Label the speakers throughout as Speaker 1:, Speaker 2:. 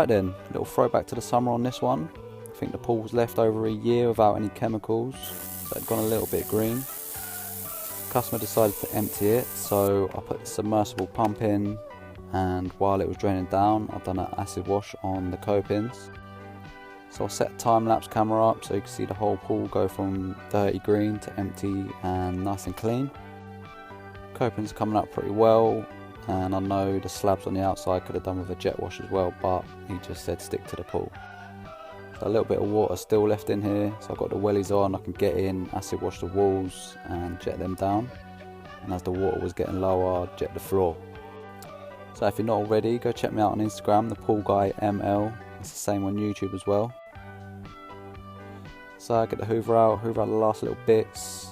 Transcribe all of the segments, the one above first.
Speaker 1: Alright then, little throwback to the summer on this one. I think the pool was left over a year without any chemicals, so it had gone a little bit green. Customer decided to empty it, so I put the submersible pump in, and while it was draining down, I've done an acid wash on the copings. So I set a time-lapse camera up so you can see the whole pool go from dirty green to empty and nice and clean. Copings are coming up pretty well, and I know the slabs on the outside could have done with a jet wash as well, but he just said stick to the pool. So a little bit of water still left in here, so I've got the wellies on, I can get in, acid wash the walls and jet them down. And as the water was getting lower, I'd jet the floor. So if you're not already, go check me out on Instagram, Thepoolguy ML. It's the same on YouTube as well. So I get the hoover out the last little bits.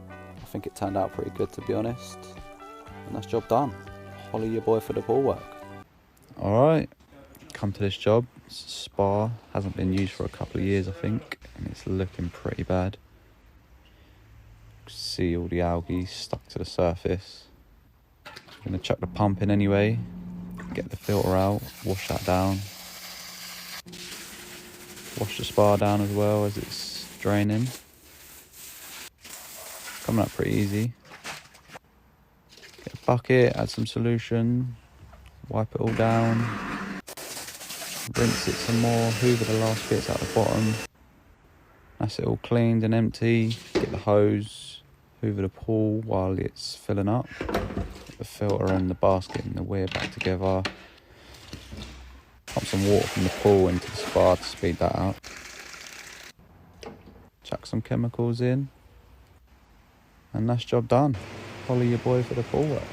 Speaker 1: I think it turned out pretty good, to be honest. And that's job done. Holler your boy for the pool work. Alright, come to this job. It's a spa, hasn't been used for a couple of years I think, and it's looking pretty bad. See all the algae stuck to the surface. I'm going to chuck the pump in anyway, get the filter out, wash that down. Wash the spa down as well as it's draining. Coming up pretty easy. Get a bucket, add some solution, wipe it all down, rinse it some more, hoover the last bits out the bottom. That's it all cleaned and empty. Get the hose, hoover the pool while it's filling up. Get the filter and the basket and the weir back together. Pump some water from the pool into the spa to speed that up. Chuck some chemicals in. And that's job done. Holler your boy for the pool work.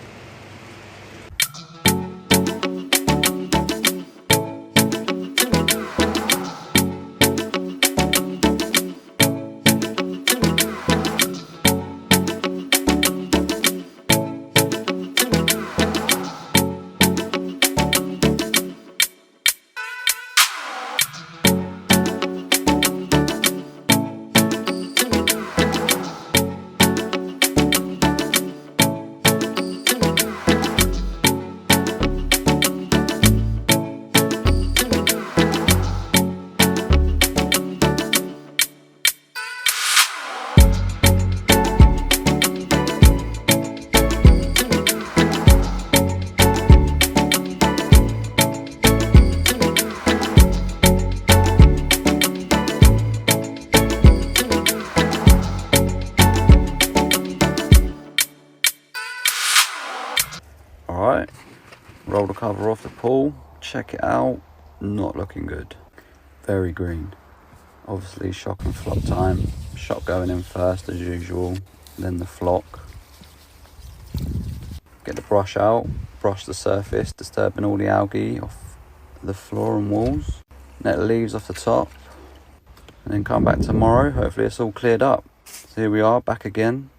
Speaker 1: Alright, roll the cover off the pool, check it out, not looking good. Very green. Obviously shock and flock time. Shock going in first as usual, then the flock. Get the brush out, brush the surface, disturbing all the algae off the floor and walls. Net the leaves off the top, and then come back tomorrow, hopefully it's all cleared up. So here we are, back again,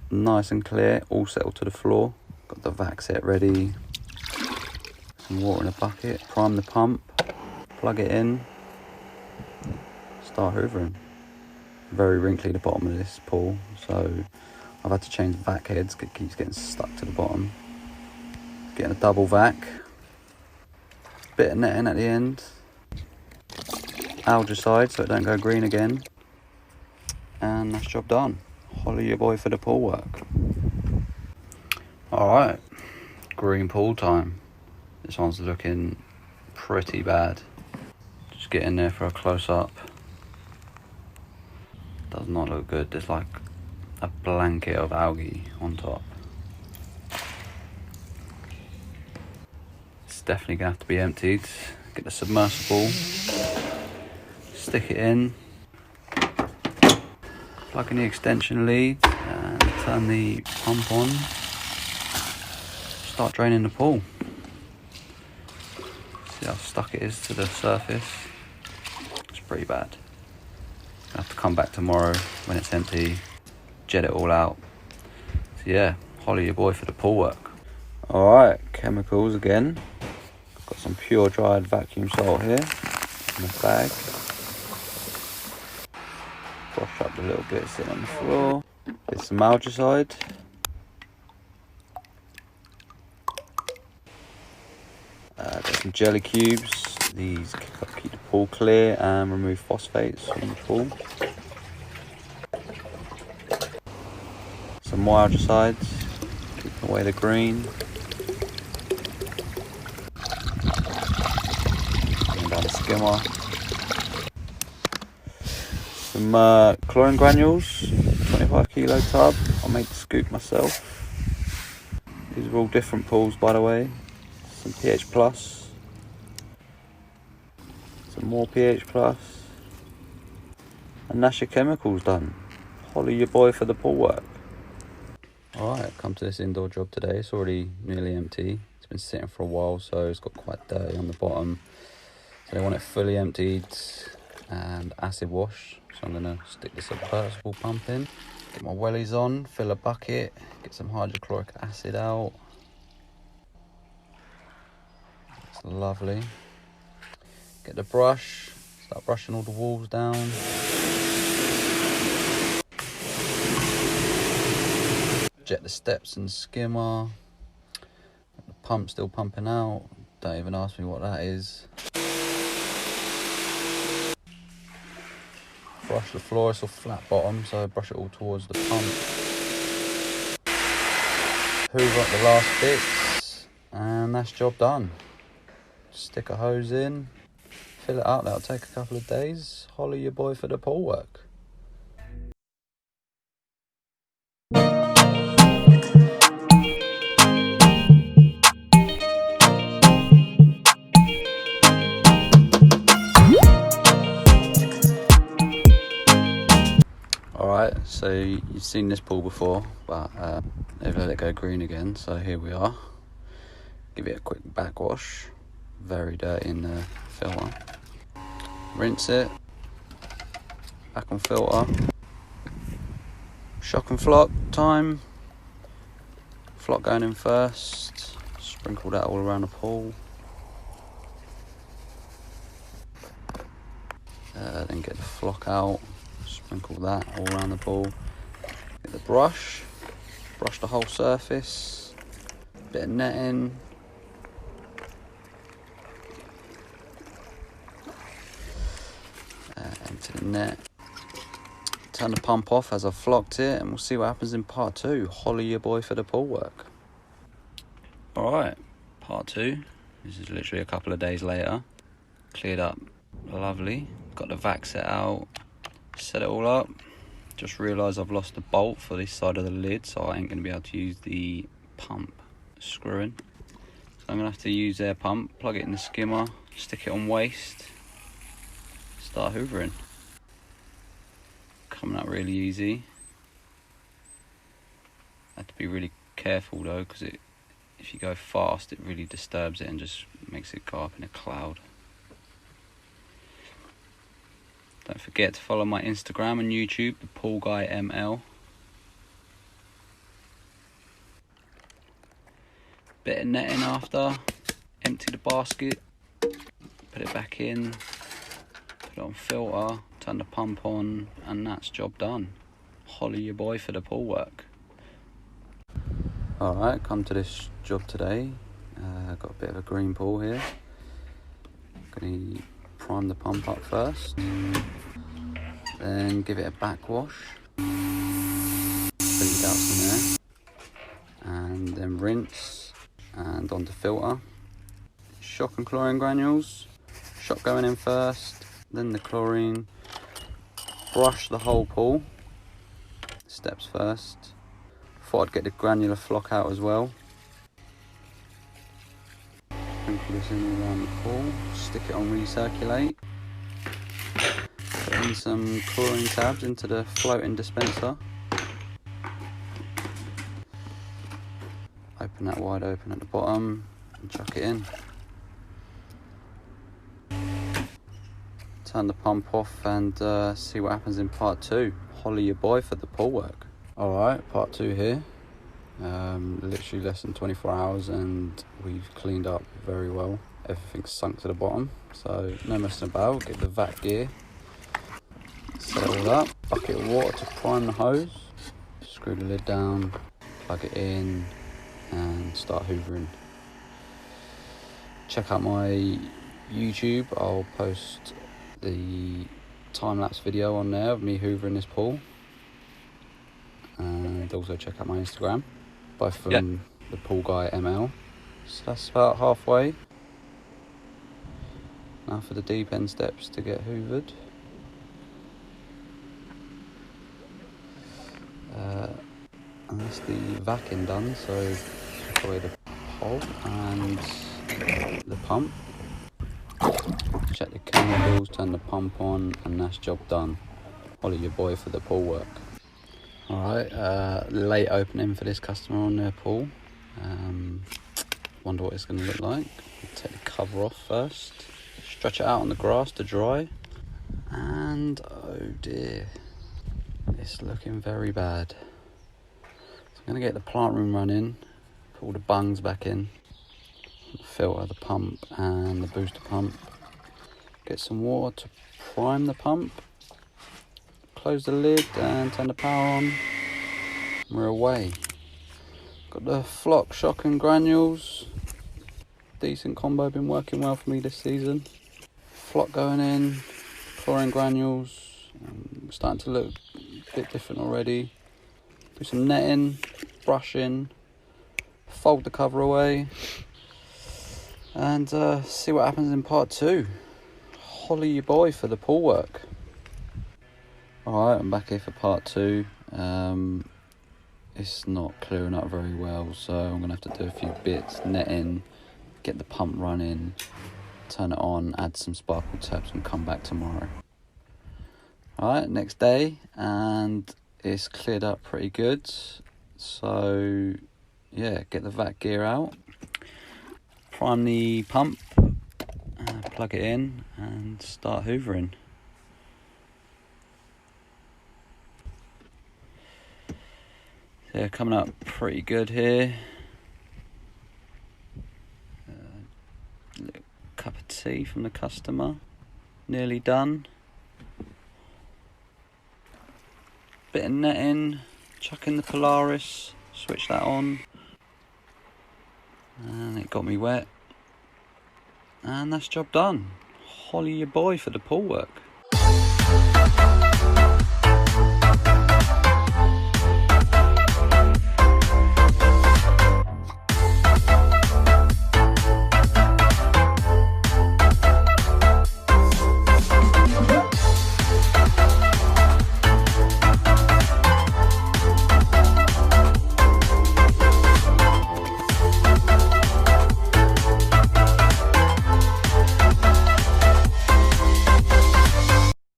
Speaker 1: nice and clear, all settled to the floor. Got the vac set ready, some water in a bucket, prime the pump, plug it in, start hoovering. Very wrinkly the bottom of this pool, so I've had to change vac heads, it keeps getting stuck to the bottom. Getting a double vac, bit of netting at the end, algicide so it don't go green again, and that's job done. Holler your boy for the pool work. Alright, green pool time. This one's looking pretty bad. Just get in there for a close up. Does not look good. There's like a blanket of algae on top. It's definitely gonna have to be emptied. Get the submersible, stick it in, plug in the extension lead and turn the pump on. Start draining the pool. See how stuck it is to the surface. It's pretty bad. I'll have to come back tomorrow when it's empty, jet it all out. So yeah, holler your boy for the pool work. Alright, chemicals again. Got some pure dried vacuum salt here in a bag. Brush up the little bits sitting on the floor. Get some algicide. Got some jelly cubes, These keep the pool clear and remove phosphates from the pool. Some more algicides, keep away the green. And down the skimmer. Some chlorine granules, 25 kilo tub. I made the scoop myself. These are all different pools, by the way. Some pH plus. Some more pH plus. And that's your chemicals done. Holler your boy for the pool work. Alright, come to this indoor job today. It's already nearly empty. It's been sitting for a while, so it's got quite dirty on the bottom. So they want it fully emptied and acid wash. So I'm going to stick the submersible pump in. Get my wellies on, fill a bucket, get some hydrochloric acid out. It's lovely. Get the brush, start brushing all the walls down. Jet the steps and skimmer. The pump still pumping out. Don't even ask me what that is. Brush the floor, it's all flat bottom, so brush it all towards the pump. Hoover up the last bits, and that's job done. Stick a hose in, fill it up, that'll take a couple of days. Holler your boy for the pool work. Alright, so you've seen this pool before, but they've let it go green again, so here we are. Give it a quick backwash. Very dirty in the filter. Rinse it. Back on filter. Shock and flock time. Flock going in first. Sprinkle that all around the pool. Then get the flock out. Sprinkle that all around the pool. Get the brush. Brush the whole surface. Bit of netting. Empty the net. Turn the pump off as I've flocked it, and we'll see what happens in part 2. Holler your boy for the pool work. Alright, part 2. This is literally a couple of days later. Cleared up lovely. Got the vac set out. Set it all up. Just realised I've lost the bolt for this side of the lid, so I ain't going to be able to use the pump screwing. So I'm going to have to use their pump, plug it in the skimmer, stick it on waste, start hoovering. Coming out really easy. I have to be really careful though, because if you go fast it really disturbs it and just makes it go up in a cloud. Don't forget to follow my Instagram and YouTube, Thepoolguy ML. Bit of netting after. Empty the basket. Put it back in. Put it on filter. Turn the pump on, and that's job done. Holler your boy for the pool work. Alright, come to this job today. Got a bit of a green pool here. Gonna prime the pump up first. Then give it a backwash. Bleed out some air. And then rinse. And onto filter. Shock and chlorine granules. Shock going in first. Then the chlorine. Brush the whole pool. Steps first. Thought I'd get the granular flock out as well. Sprinkle this in around the pool. Stick it on recirculate. Put in some chlorine tabs into the floating dispenser. Open that wide open at the bottom and chuck it in. Turn the pump off and see what happens in part 2. Holler your boy for the pool work. Alright, part 2 here. Literally less than 24 hours and we've cleaned up very well. Everything's sunk to the bottom, so no messing about. Get the vac gear, set it all up, bucket of water to prime the hose, screw the lid down, plug it in and start hoovering. Check out my YouTube, I'll post the time-lapse video on there of me hoovering this pool, and also check out my Instagram, both from Thepoolguy ML. So that's about halfway. Now for the deep end steps to get hoovered. And that's the vacuum done, so take away the hole and the pump. Check the chemicals, turn the pump on, and that's job done. Holly your boy for the pool work. Alright, late opening for this customer on their pool. Wonder what it's going to look like. Take the cover off first. Stretch it out on the grass to dry. And oh dear, it's looking very bad. So I'm going to get the plant room running, put all the bungs back in, filter the pump and the booster pump. Get some water to prime the pump. Close the lid and turn the power on. We're away. Got the flock, shock and granules. Decent combo, been working well for me this season. Flock going in, chlorine granules, starting to look a bit different already. Do some netting, brushing, fold the cover away, and see what happens in part 2. Holly your boy for the pool work. Alright, I'm back here for part 2. It's not clearing up very well, so I'm going to have to do a few bits, netting, get the pump running, turn it on, add some sparkle taps and come back tomorrow. Alright, next day, and it's cleared up pretty good. So yeah, get the vac gear out, prime the pump, plug it in and start hoovering. Yeah, coming up pretty good here. Cup of tea from the customer, nearly done. Bit of netting, chuck in the Polaris, switch that on, and it got me wet. And that's job done. Holly your boy for the pool work.